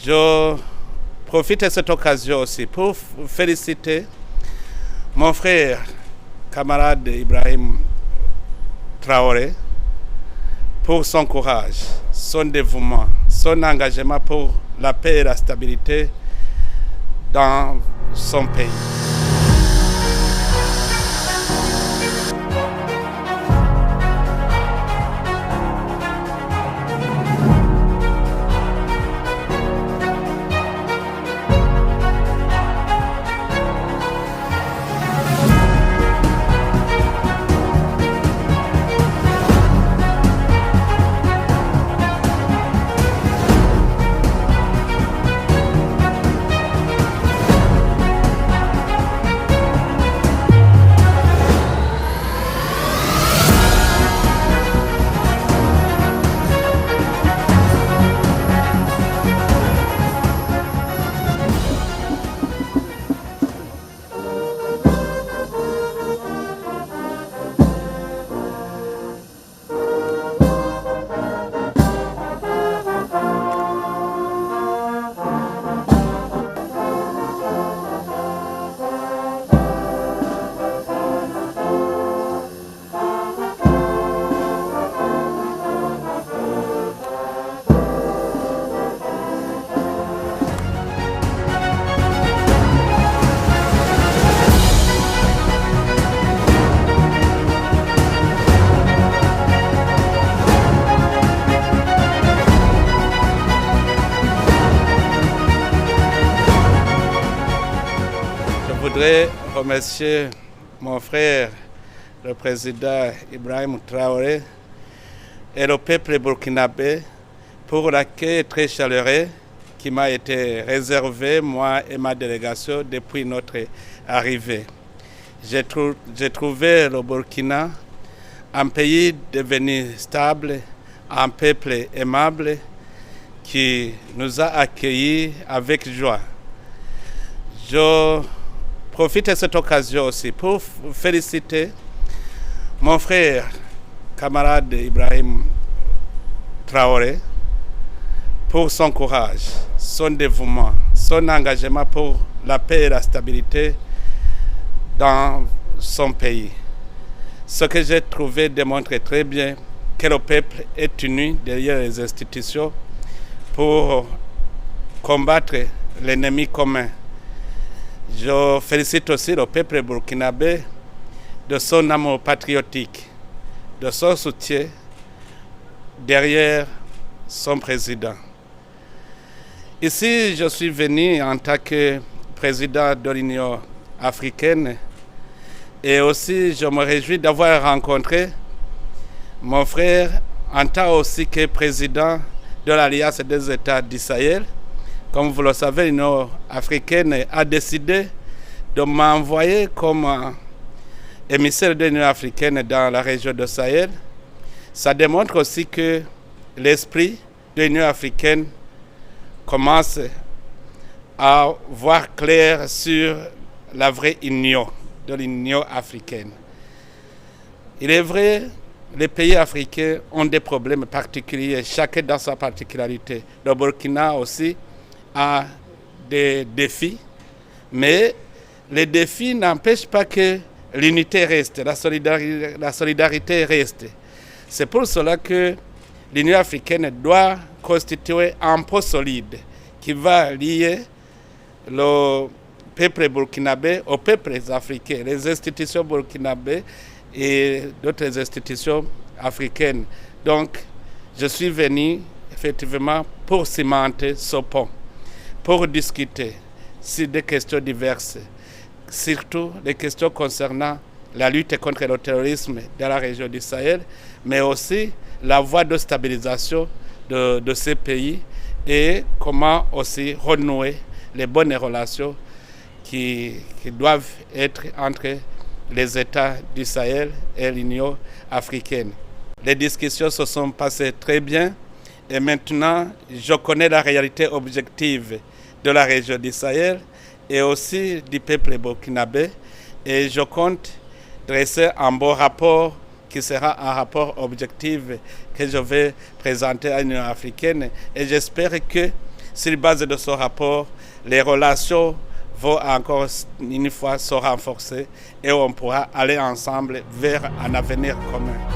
Je profite de cette occasion aussi pour féliciter mon frère, camarade Ibrahim Traoré, pour son courage, son dévouement, son engagement pour la paix et la stabilité dans son pays. Je voudrais remercier mon frère, le président Ibrahim Traoré, et le peuple burkinabé pour l'accueil très chaleureux qui m'a été réservé, moi et ma délégation, depuis notre arrivée. J'ai trouvé le Burkina un pays devenu stable, un peuple aimable qui nous a accueillis avec joie. Je profite de cette occasion aussi pour féliciter mon frère, camarade Ibrahim Traoré, pour son courage, son dévouement, son engagement pour la paix et la stabilité dans son pays. Ce que j'ai trouvé démontre très bien que le peuple est uni derrière les institutions pour combattre l'ennemi commun. Je félicite aussi le peuple burkinabé de son amour patriotique, de son soutien derrière son président. Ici, je suis venu en tant que président de l'Union africaine et aussi je me réjouis d'avoir rencontré mon frère en tant aussi que président de l'Alliance des États du Sahel. Comme vous le savez, l'Union africaine a décidé de m'envoyer comme émissaire de l'Union africaine dans la région de Sahel. Ça démontre aussi que l'esprit de l'Union africaine commence à voir clair sur la vraie union de l'Union africaine. Il est vrai, les pays africains ont des problèmes particuliers, chacun dans sa particularité. Le Burkina aussi a des défis, mais les défis n'empêchent pas que l'unité reste, la solidarité reste. C'est pour cela que l'Union africaine doit constituer un pont solide qui va lier le peuple burkinabé aux peuples africains, les institutions burkinabées et d'autres institutions africaines. Donc, je suis venu effectivement pour cimenter ce pont, pour discuter sur des questions diverses, surtout les questions concernant la lutte contre le terrorisme dans la région du Sahel, mais aussi la voie de stabilisation de ces pays et comment aussi renouer les bonnes relations qui doivent être entre les États du Sahel et l'Union africaine. Les discussions se sont passées très bien et maintenant je connais la réalité objective de la région du Sahel et aussi du peuple burkinabé et je compte dresser un bon rapport qui sera un rapport objectif que je vais présenter à l'Union africaine et j'espère que sur la base de ce rapport, les relations vont encore une fois se renforcer et on pourra aller ensemble vers un avenir commun.